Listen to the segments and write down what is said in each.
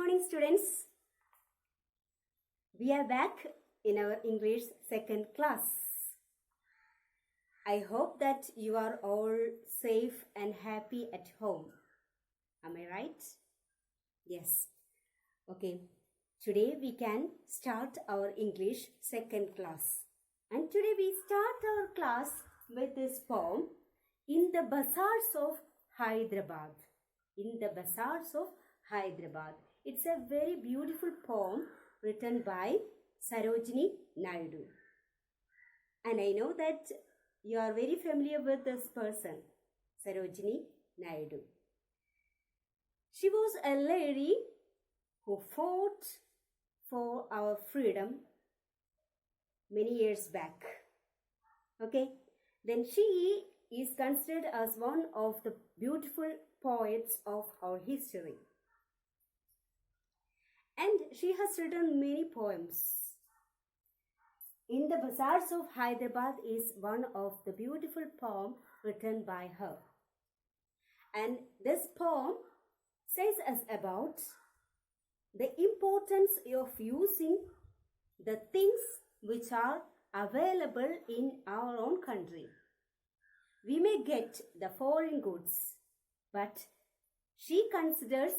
morning, students. We are back in our English second class. I hope that you are all safe and happy at home. Am I right? Yes. Okay. Today we can start our English second class. And today we start our class with this poem, In the Bazaars of Hyderabad. In the Bazaars of Hyderabad. It's a very beautiful poem written by Sarojini Naidu. And I know that you are very familiar with this person, Sarojini Naidu. She was a lady who fought for our freedom many years back. Okay, then she is considered as one of the beautiful poets of our history. And she has written many poems. In the Bazaars of Hyderabad is one of the beautiful poems written by her. And this poem says us about the importance of using the things which are available in our own country. We may get the foreign goods, but she considers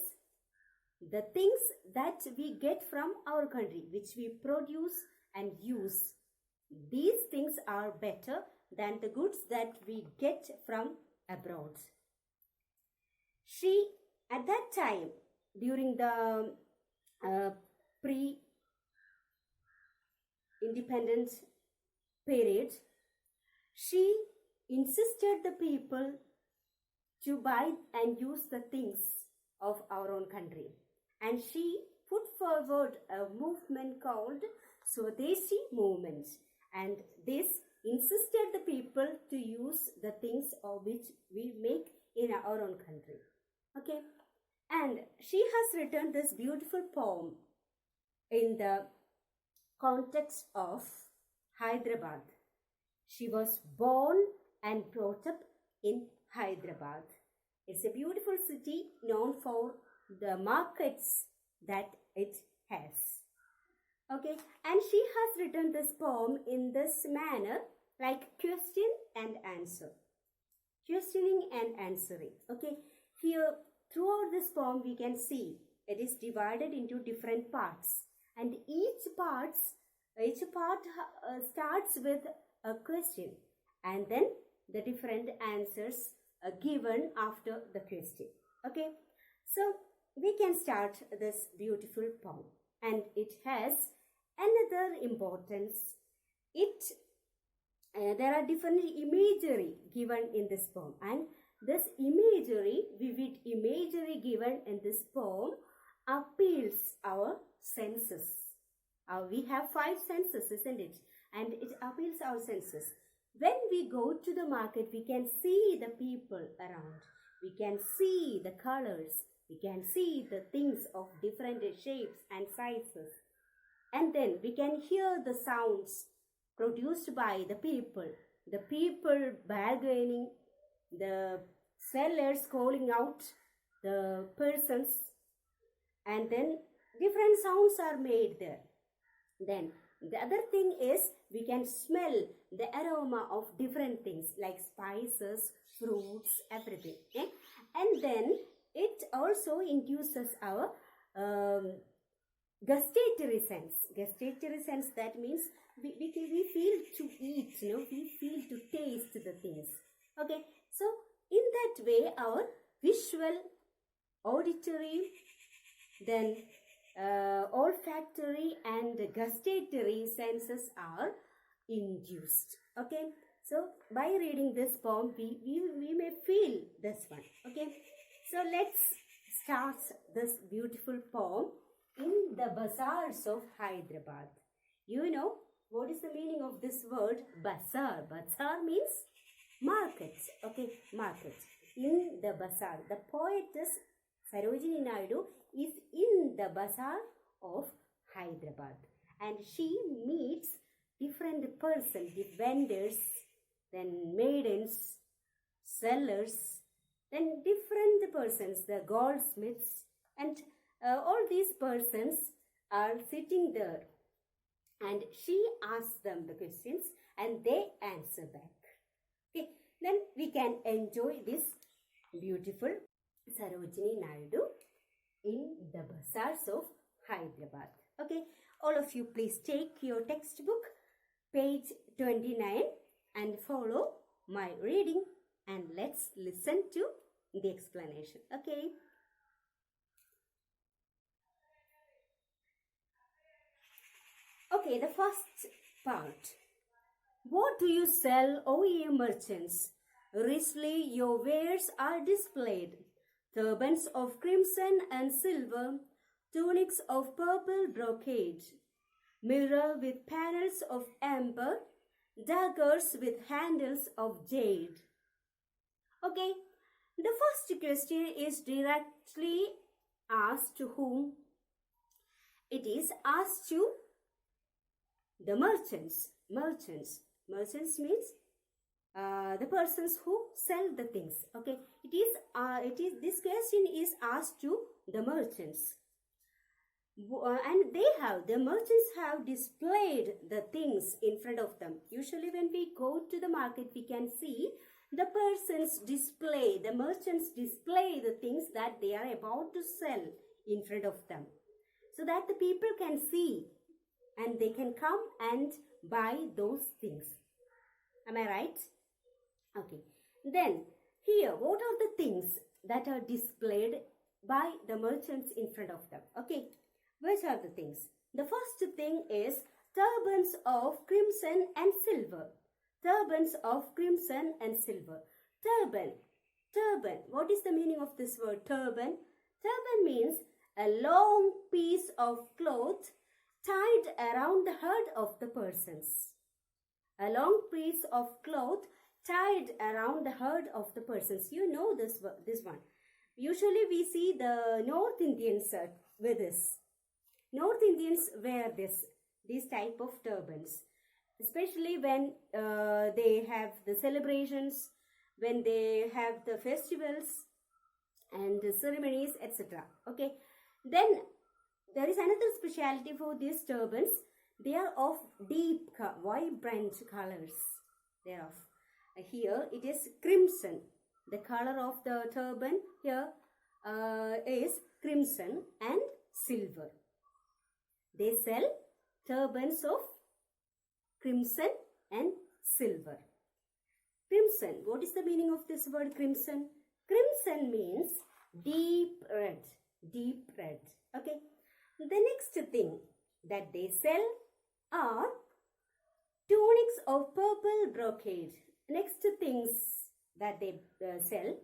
the things that we get from our country, which we produce and use. These things are better than the goods that we get from abroad. She, at that time, during the pre-independent period, she insisted the people to buy and use the things of our own country. And she put forward a movement called Swadeshi movement. And this insisted the people to use the things of which we make in our own country. Okay. And she has written this beautiful poem in the context of Hyderabad. She was born and brought up in Hyderabad. It's a beautiful city known for the markets that it has. Okay, and she has written this poem in this manner, like question and answer. Questioning and answering. Okay, here throughout this poem we can see it is divided into different parts, and each part starts with a question, and then the different answers are given after the question. Okay, so we can start this beautiful poem, and it has another importance. There are different imagery given in this poem, and this imagery, vivid imagery given in this poem appeals our senses. We have 5 senses, isn't it? And it appeals our senses. When we go to the market, we can see the people around. We can see the colors. We can see the things of different shapes and sizes. And then we can hear the sounds produced by the people bargaining, the sellers calling out the persons, and then different sounds are made there. Then the other thing is we can smell the aroma of different things like spices, fruits, everything. Okay? And then it also induces our gustatory sense. Gustatory sense, that means we feel to eat, we feel to taste the things. Okay, so in that way our visual, auditory, then olfactory and gustatory senses are induced. Okay, so by reading this poem we may feel this one. Okay, so let's start this beautiful poem, In the Bazaars of Hyderabad. You know what is the meaning of this word bazaar? Bazaar means markets. Okay, markets. In the bazaar. The poetess Sarojini Naidu is in the Bazaar of Hyderabad, and she meets different persons, the vendors, then maidens, sellers, then different persons, the goldsmiths, and all these persons are sitting there, and she asks them the questions and they answer back. Okay, then we can enjoy this beautiful Sarojini Naidu in the Bazaars of Hyderabad. Okay, all of you please take your textbook, page 29, and follow my reading, and let's listen to the explanation. Okay. Okay, the first part. What do you sell, O ye merchants? Richly your wares are displayed. Turbans of crimson and silver, tunics of purple brocade, mirror with panels of amber, daggers with handles of jade. Okay, the first question is directly asked to whom? It is asked to the merchants. Merchants means the persons who sell the things. Okay, this question is asked to the merchants, and the merchants have displayed the things in front of them. Usually when we go to the market, we can see the merchants display the things that they are about to sell in front of them, so that the people can see and they can come and buy those things. Am I right? Okay. Then here, what are the things that are displayed by the merchants in front of them? Okay. Which are the things? The first thing is turbans of crimson and silver. Turbans of crimson and silver. Turban. What is the meaning of this word turban? Turban means a long piece of cloth tied around the head of the persons. A long piece of cloth tied around the head of the persons. You know this one. Usually we see the North Indians with this. North Indians wear these type of turbans, especially when they have the celebrations, when they have the festivals and the ceremonies, etc. Okay, then there is another speciality for these turbans. They are of deep, vibrant colors. They are of. Here it is crimson. The color of the turban here is crimson and silver. They sell turbans of crimson and silver. Crimson. What is the meaning of this word crimson? Crimson means deep red. Deep red. Okay. The next thing that they sell are tunics of purple brocade. Next things that they sell,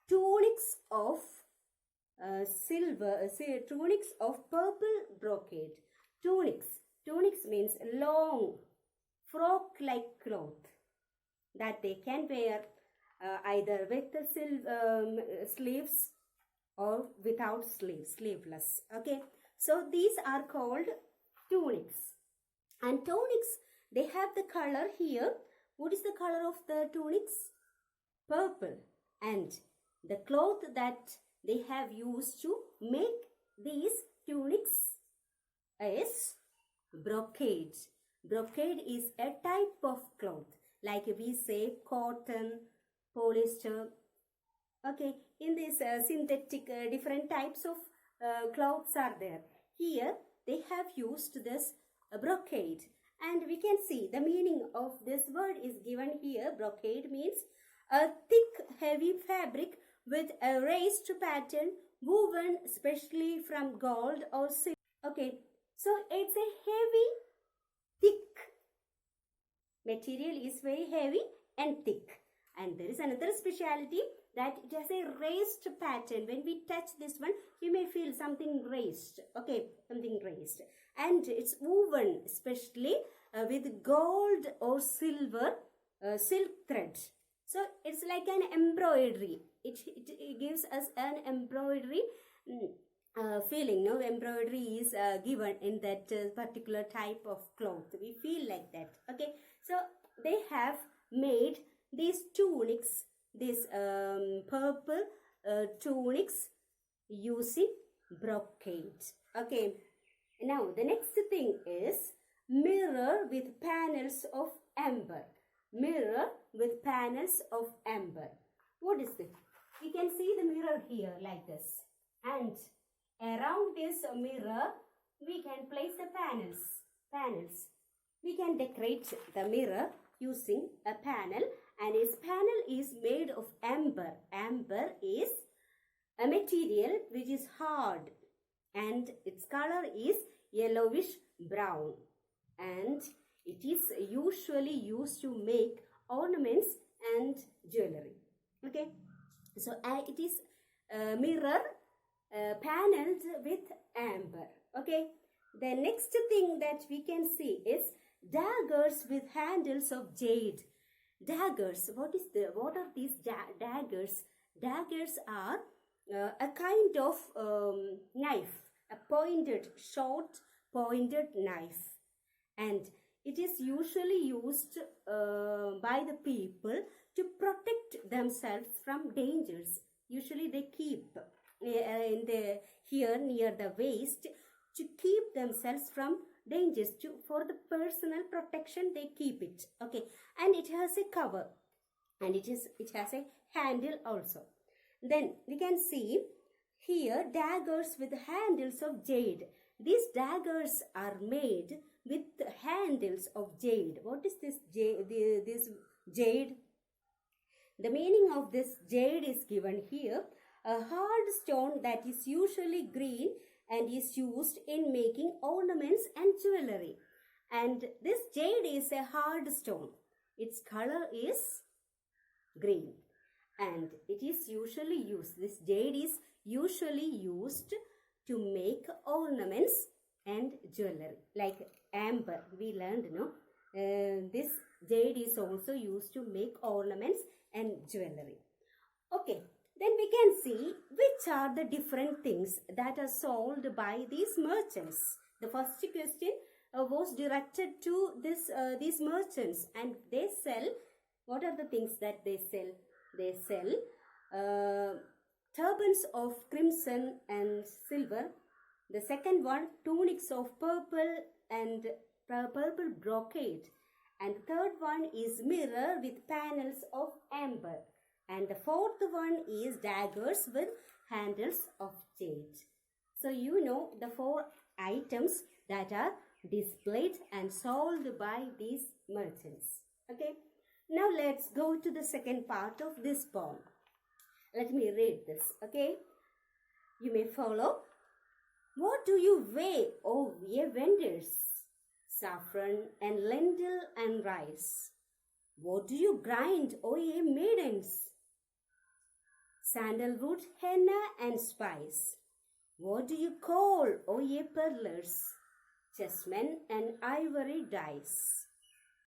tunics of tunics of purple brocade. Tunics means long frock-like cloth that they can wear either with the sleeves or without sleeveless. Okay, so these are called tunics. And tunics, they have the color here. What is the color of the tunics? Purple. And the cloth that they have used to make these tunics is brocade. Brocade is a type of cloth, like we say cotton, polyester. Okay, in this synthetic different types of cloths are there. Here they have used this brocade, and we can see the meaning of this word is given here. Brocade means a thick heavy fabric with a raised pattern woven specially from gold or silver. Okay, so it's a heavy, thick material, is very heavy and thick. And there is another speciality that it has a raised pattern. When we touch this one, you may feel something raised. Okay, something raised. And it's woven especially with gold or silver silk thread. So it's like an embroidery. It gives us an embroidery feeling. No, embroidery is given in that particular type of cloth. We feel like that. Okay, so they have made these tunics, these purple tunics using brocade. Okay. Now the next thing is mirror with panels of amber. Mirror with panels of amber. What is this? We can see the mirror here like this. And around this mirror, we can place the panels. We can decorate the mirror using a panel, and its panel is made of amber. Amber is a material which is hard, and its color is yellowish brown, and it is usually used to make ornaments and jewelry. Okay, so it is mirror paneled with amber. Okay, the next thing that we can see is daggers with handles of jade. Daggers. What are these daggers? Daggers are a kind of knife, a short pointed knife, and it is usually used by the people to protect themselves from dangers. Usually they keep here near the waist to keep themselves from dangers. For the personal protection they keep it. Okay, and it has a cover, and it has a handle also. Then we can see here daggers with handles of jade. These daggers are made with handles of jade. What is this jade? The meaning of this jade is given here. A hard stone that is usually green and is used in making ornaments and jewelry. And this jade is a hard stone. Its color is green, and it is usually used. This jade is usually used to make ornaments and jewelry. Like amber, we learned, no? This jade is also used to make ornaments and jewelry. Okay, then we can see which are the different things that are sold by these merchants. The first question was directed to these merchants, and they sell. What are the things that they sell? They sell turbans of crimson and silver. The second one, tunics of purple and purple brocade. And third one is mirror with panels of amber. And the fourth one is daggers with handles of jade. So you know the four items that are displayed and sold by these merchants. Okay. Now let's go to the second part of this poem. Let me read this. Okay. You may follow. What do you weigh, O ye vendors? Saffron and lentil and rice. What do you grind, O ye maidens? Sandalwood, henna and spice. What do you call, O ye peddlers? Chessmen and ivory dice.